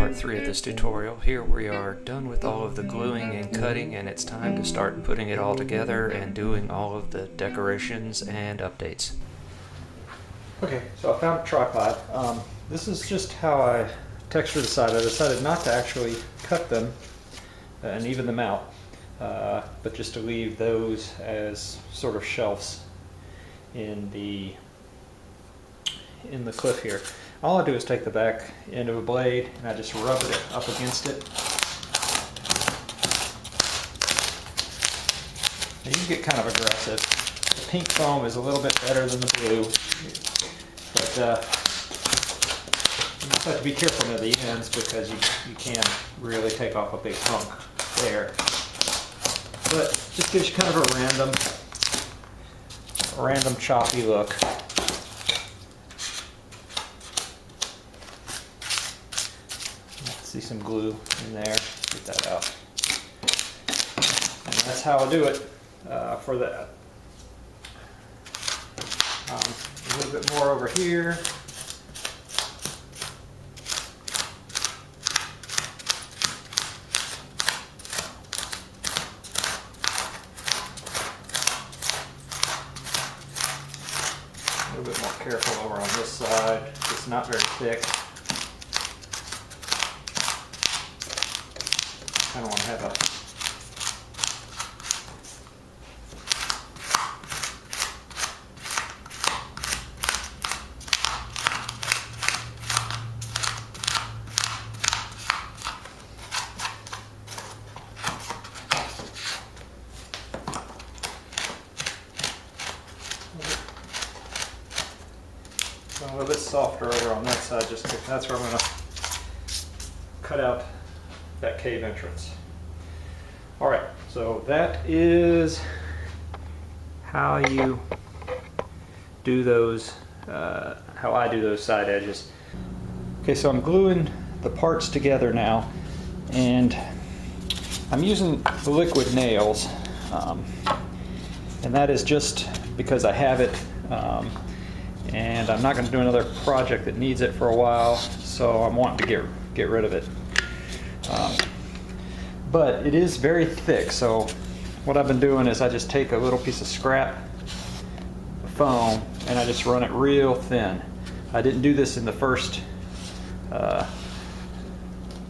part 3 of this tutorial. Here we are done with all of the gluing and cutting, and it's time to start putting it all together and doing all of the decorations and updates. Okay, so I found a tripod. This is just how I textured the side. I decided not to actually cut them and even them out, but just to leave those as sort of shelves in the cliff here. All I do is take the back end of a blade and I just rub it up against it. And you can get kind of aggressive. The pink foam is a little bit better than the blue, but you just have to be careful near the ends because you can really take off a big hunk there. But it just gives you kind of a random choppy look. See some glue in there, get that out. And that's how I do it for that. A little bit more over here. A little bit more careful over on this side. It's not very thick. I don't want to have a little bit softer over on that side, just because that's where I'm going to cut out that cave entrance. All right, so that is how you do those, how I do those side edges. Okay, so I'm gluing the parts together now, and I'm using the liquid nails, and that is just because I have it, and I'm not going to do another project that needs it for a while, so I'm wanting to get rid of it. But it is very thick, so what I've been doing is I just take a little piece of scrap foam and I just run it real thin. I didn't do this in the first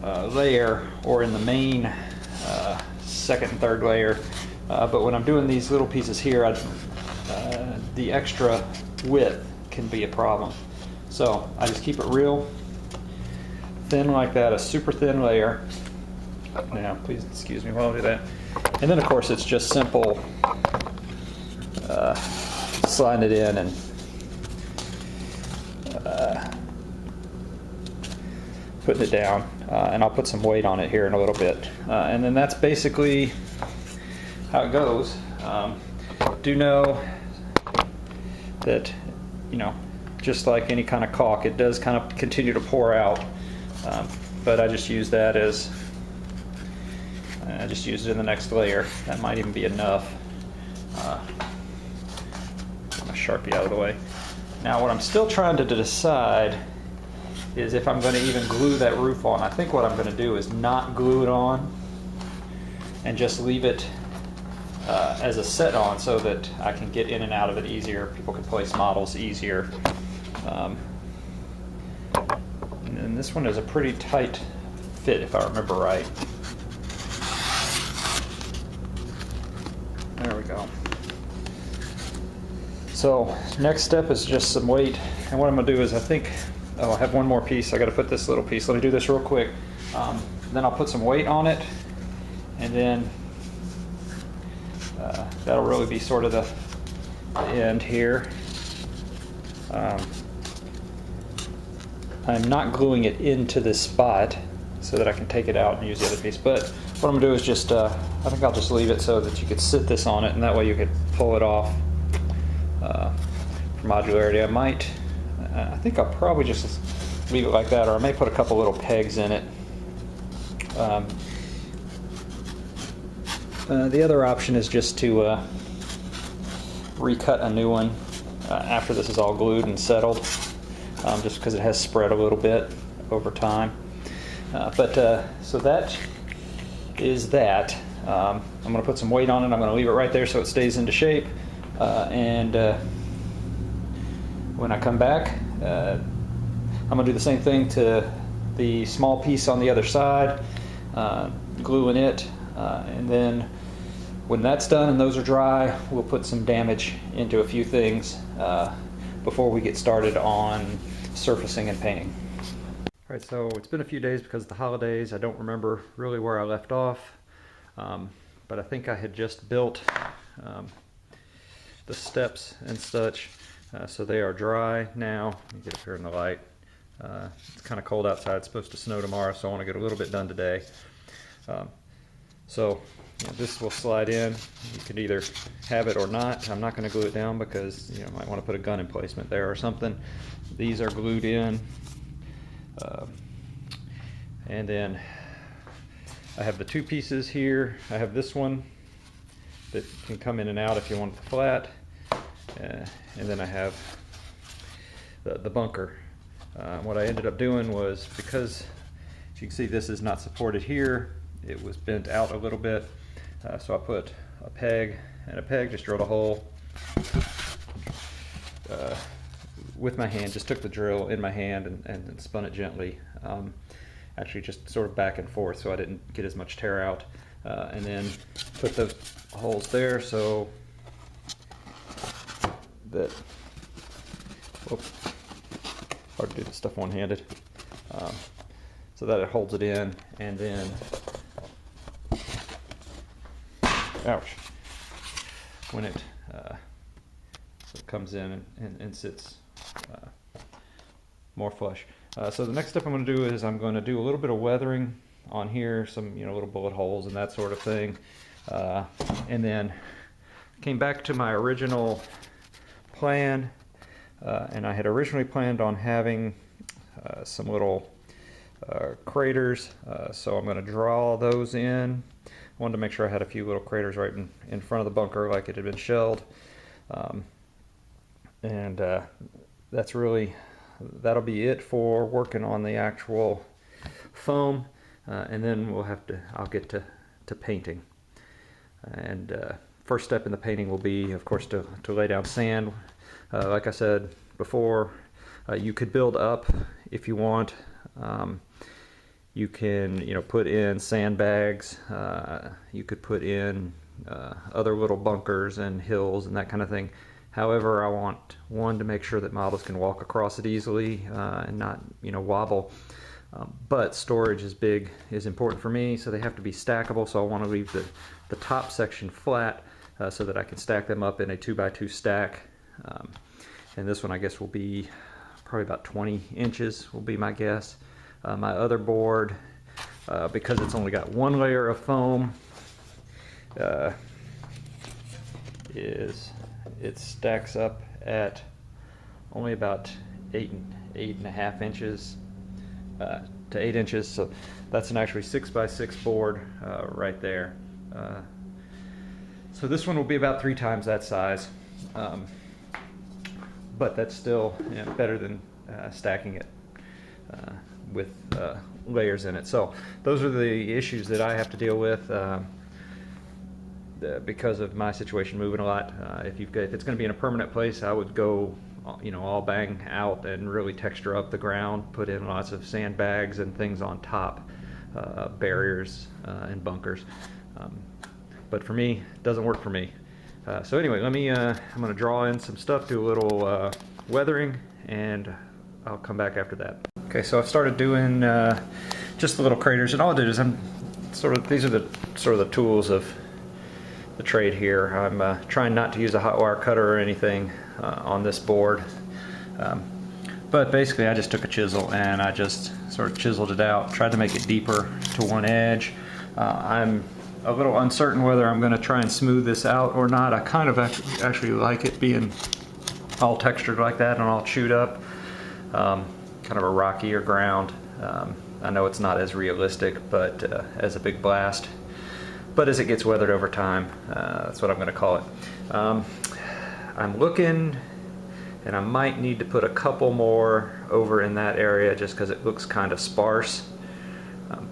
layer or in the main second and third layer, but when I'm doing these little pieces here, the extra width can be a problem. So I just keep it real thin like that, a super thin layer. Now, please excuse me while I do that. And then, of course, it's just simple sliding it in and putting it down. And I'll put some weight on it here in a little bit. And then that's basically how it goes. Do know that, you know, just like any kind of caulk, it does kind of continue to pour out. But I just use that as I just used it in the next layer. That might even be enough. Get my Sharpie out of the way. Now what I'm still trying to decide is if I'm going to even glue that roof on. I think what I'm going to do is not glue it on and just leave it as a set on so that I can get in and out of it easier. People can place models easier. And this one is a pretty tight fit if I remember right. There we go. So next step is just some weight, and what I'm going to do is I have one more piece. I got to put this little piece. Let me do this real quick. Then I'll put some weight on it, and then that'll really be sort of the end here. I'm not gluing it into this spot so that I can take it out and use the other piece, but what I'm going to do is just, I think I'll just leave it so that you could sit this on it, and that way you could pull it off for modularity. I think I'll probably just leave it like that, or I may put a couple little pegs in it. The other option is just to recut a new one after this is all glued and settled, just because it has spread a little bit over time. So that is that. I'm going to put some weight on it. I'm going to leave it right there so it stays into shape. And when I come back, I'm going to do the same thing to the small piece on the other side, gluing it, and then when that's done and those are dry, we'll put some damage into a few things before we get started on surfacing and painting. All right, so it's been a few days because of the holidays. I don't remember really where I left off, but I think I had just built the steps and such, so they are dry now. Let me get up here in the light. It's kind of cold outside. It's supposed to snow tomorrow, so I want to get a little bit done today. So this will slide in. You can either have it or not. I'm not going to glue it down because you might want to put a gun emplacement there or something. These are glued in. And then I have the two pieces here. I have this one that can come in and out if you want it flat. And then I have the bunker. What I ended up doing was, because as you can see this is not supported here, it was bent out a little bit. So I put a peg and a peg, just drilled a hole with my hand, just took the drill in my hand and spun it gently. Actually just sort of back and forth so I didn't get as much tear out. And then put the holes there so that, oops, hard to do this stuff one-handed, so that it holds it in, and then, ouch, when it comes in and sits more flush. So the next step I'm going to do is I'm going to do a little bit of weathering on here, some little bullet holes and that sort of thing, and then came back to my original plan, and I had originally planned on having some little craters, so I'm going to draw those in. I wanted to make sure I had a few little craters right in front of the bunker like it had been shelled, and that'll be it for working on the actual foam, and then I'll get to painting. And first step in the painting will be, of course, to lay down sand. Like I said before, you could build up if you want. You can put in sandbags. You could put in other little bunkers and hills and that kind of thing. However, I want to make sure that models can walk across it easily and not wobble. But storage is important for me, so they have to be stackable. So I want to leave the top section flat so that I can stack them up in a 2x2 stack. And this one I guess will be probably about 20 inches will be my guess. My other board, because it's only got one layer of foam, it stacks up at only about 8.5 inches to 8 inches. So that's an actually 6x6 board right there. So this one will be about 3 times that size, but that's still better than stacking it with layers in it. So those are the issues that I have to deal with because of my situation moving a lot. If it's going to be in a permanent place, I would go all bang out and really texture up the ground, put in lots of sandbags and things on top, barriers and bunkers. But for me, it doesn't work for me. So anyway, I'm going to draw in some stuff, do a little weathering, and I'll come back after that. Okay, so I've started doing just the little craters, and all I did is these are the tools of the trade here. I'm trying not to use a hot wire cutter or anything on this board, but basically I just took a chisel and I just sort of chiseled it out, tried to make it deeper to one edge. I'm a little uncertain whether I'm going to try and smooth this out or not. I kind of actually like it being all textured like that and all chewed up, kind of a rockier ground. I know it's not as realistic, but as a big blast. But as it gets weathered over time, that's what I'm going to call it. I'm looking, and I might need to put a couple more over in that area just because it looks kind of sparse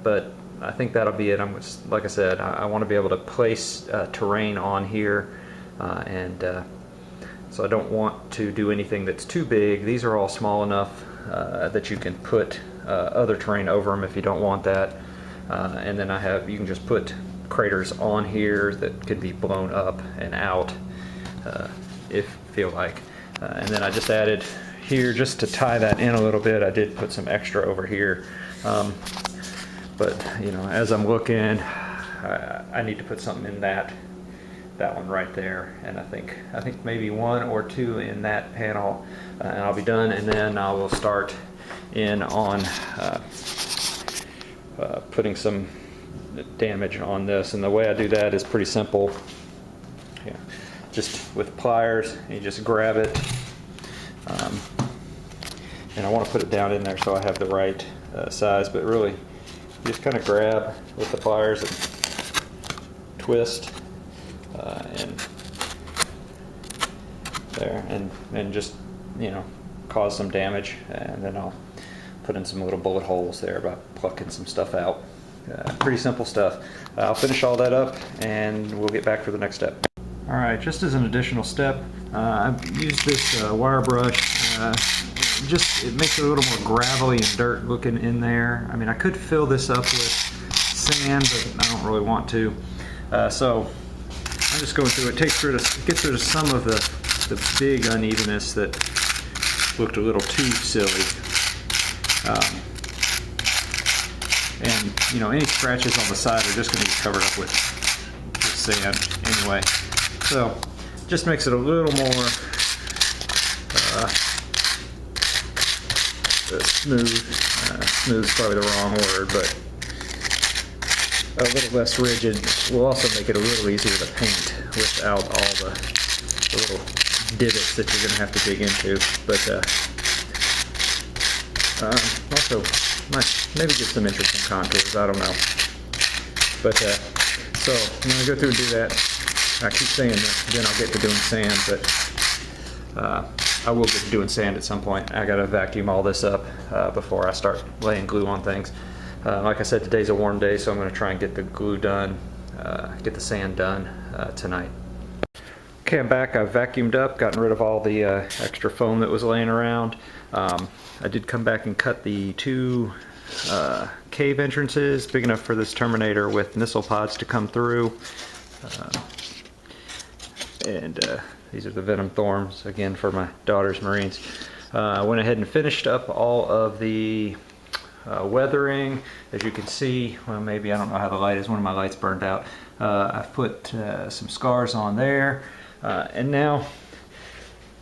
But I think that'll be it. Like I said, I want to be able to place terrain on here, so I don't want to do anything that's too big. These are all small enough that you can put other terrain over them if you don't want that. And then you can just put craters on here that could be blown up and out if you feel like. And then I just added here, just to tie that in a little bit, I did put some extra over here. But you know, as I'm looking, I need to put something in that one right there, and I think maybe 1 or 2 in that panel, and I'll be done. And then I will start in on putting some damage on this. And the way I do that is pretty simple. Yeah, just with pliers, you just grab it, and I want to put it down in there so I have the right size. But really, you just kind of grab with the pliers and twist, and there, and just, you know, cause some damage. And then I'll put in some little bullet holes there by plucking some stuff out. Pretty simple stuff. I'll finish all that up and we'll get back for the next step. All right, just as an additional step, I've used this wire brush. It makes it a little more gravelly and dirt looking in there. I mean, I could fill this up with sand, but I don't really want to. So I'm just going through it. Gets rid of some of the big unevenness that looked a little too silly. And you know, any scratches on the side are just going to get covered up with sand anyway. So just makes it a little more smooth. Smooth is probably the wrong word, but a little less rigid. Will also make it a little easier to paint without all the little divots that you're going to have to dig into. But also might maybe get some interesting contours. I don't know. But so I'm going to go through and do that. I keep saying that, then I'll get to doing sand, but I will get to doing sand at some point. I gotta vacuum all this up before I start laying glue on things. Like I said, today's a warm day, so I'm gonna try and get the glue done, get the sand done tonight. Okay, I'm back. I've vacuumed up, gotten rid of all the extra foam that was laying around. I did come back and cut the 2 cave entrances, big enough for this Terminator with missile pods to come through. These are the venom thorns, again, for my daughter's Marines. I went ahead and finished up all of the weathering. As you can see, well, maybe, I don't know how the light is, one of my lights burned out. I've put some scars on there. And now,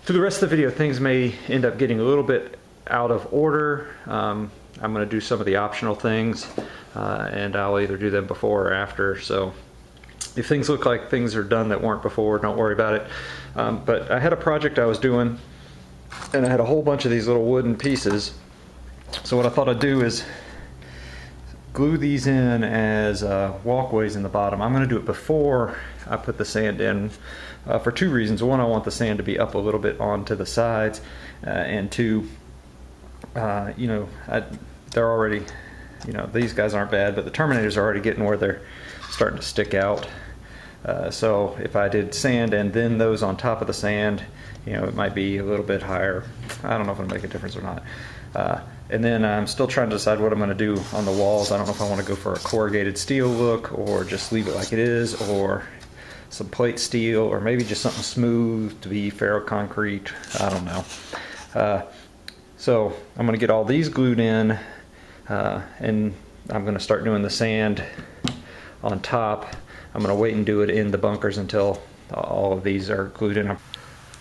through the rest of the video, things may end up getting a little bit out of order. I'm going to do some of the optional things, and I'll either do them before or after. So if things look like things are done that weren't before, don't worry about it. But I had a project I was doing, and I had a whole bunch of these little wooden pieces. So what I thought I'd do is glue these in as walkways in the bottom. I'm going to do it before I put the sand in for 2 reasons. One, I want the sand to be up a little bit onto the sides, and 2, you know, they're already, you know, these guys aren't bad, but the Terminators are already getting where they're starting to stick out. So if I did sand and then those on top of the sand, you know, it might be a little bit higher. I don't know if it'll make a difference or not. And then I'm still trying to decide what I'm going to do on the walls. I don't know if I want to go for a corrugated steel look, or just leave it like it is, or some plate steel, or maybe just something smooth to be ferroconcrete. I don't know. So I'm going to get all these glued in, and I'm going to start doing the sand on top. I'm going to wait and do it in the bunkers until all of these are glued in.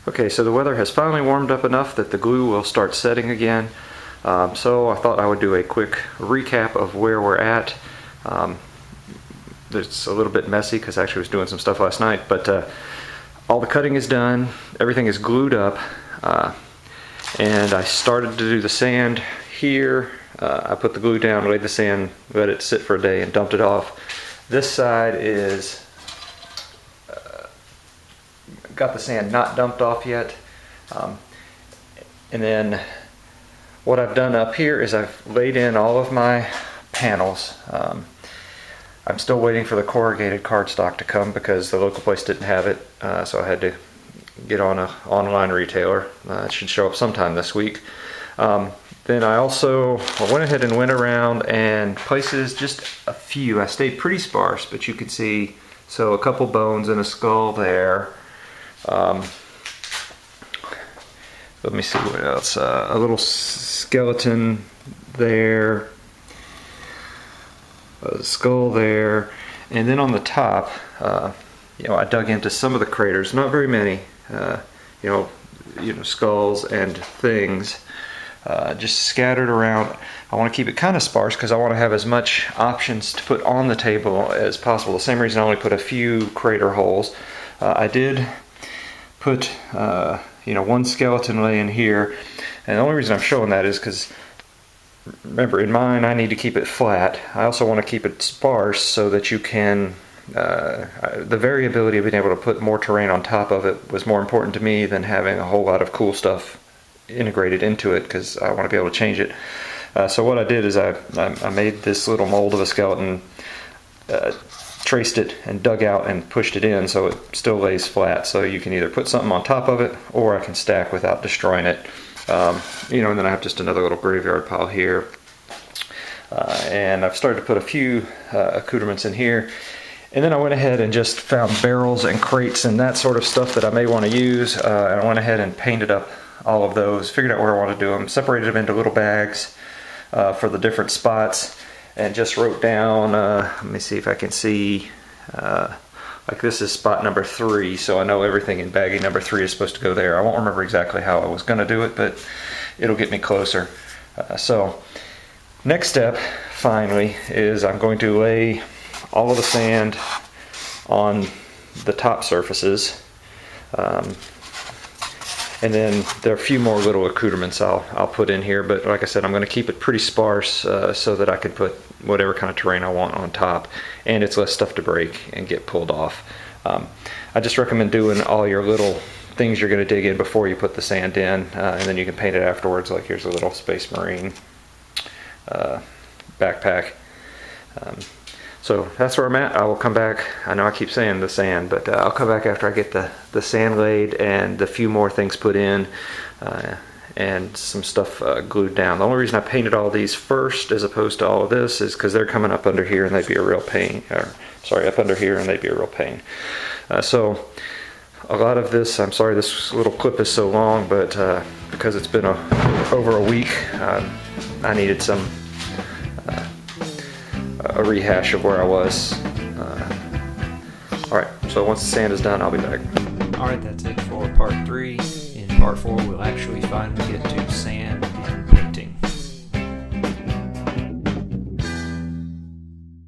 Okay, so the weather has finally warmed up enough that the glue will start setting again. So I thought I would do a quick recap of where we're at. It's a little bit messy because I actually was doing some stuff last night, but all the cutting is done, everything is glued up, and I started to do the sand here. I put the glue down, laid the sand, let it sit for a day, and dumped it off. This side is got the sand not dumped off yet, and then what I've done up here is I've laid in all of my panels. I'm still waiting for the corrugated cardstock to come because the local place didn't have it, so I had to get on an online retailer. It should show up sometime this week. Then I also went ahead and went around and places, just a few. I stayed pretty sparse, but you could see, so a couple bones and a skull there. Let me see what else. A little skeleton there. A skull there. And then on the top, I dug into some of the craters, not very many, skulls and things. Just scattered around. I want to keep it kind of sparse because I want to have as much options to put on the table as possible. The same reason I only put a few crater holes. I did put one skeleton laying here, and the only reason I'm showing that is because, remember, in mine I need to keep it flat. I also want to keep it sparse so that you can the variability of being able to put more terrain on top of it was more important to me than having a whole lot of cool stuff integrated into it, because I want to be able to change it. So what I did is I made this little mold of a skeleton, traced it and dug out and pushed it in so it still lays flat, so you can either put something on top of it or I can stack without destroying it. And then I have just another little graveyard pile here. And I've started to put a few accoutrements in here. And then I went ahead and just found barrels and crates and that sort of stuff that I may want to use. And I went ahead and painted up all of those, figured out where I want to do them, separated them into little bags for the different spots, and just wrote down, let me see if I can see, like this is spot number 3, so I know everything in baggie number 3 is supposed to go there. I won't remember exactly how I was going to do it, but it'll get me closer. So next step, finally, is I'm going to lay all of the sand on the top surfaces. And then there are a few more little accoutrements I'll put in here, but like I said, I'm going to keep it pretty sparse so that I can put whatever kind of terrain I want on top, and it's less stuff to break and get pulled off. I just recommend doing all your little things you're going to dig in before you put the sand in, and then you can paint it afterwards. Like here's a little Space Marine backpack. So that's where I'm at. I will come back. I know I keep saying the sand, but I'll come back after I get the sand laid and the few more things put in and some stuff glued down. The only reason I painted all these first as opposed to all of this is because they're coming up under here and they'd be a real pain. Up under here and they'd be a real pain. So a lot of this, I'm sorry this little clip is so long, but because it's been over a week, I needed some a rehash of where I was. Alright, so once the sand is done, I'll be back. Alright, that's it for part 3. In part 4, we'll actually finally get to sand and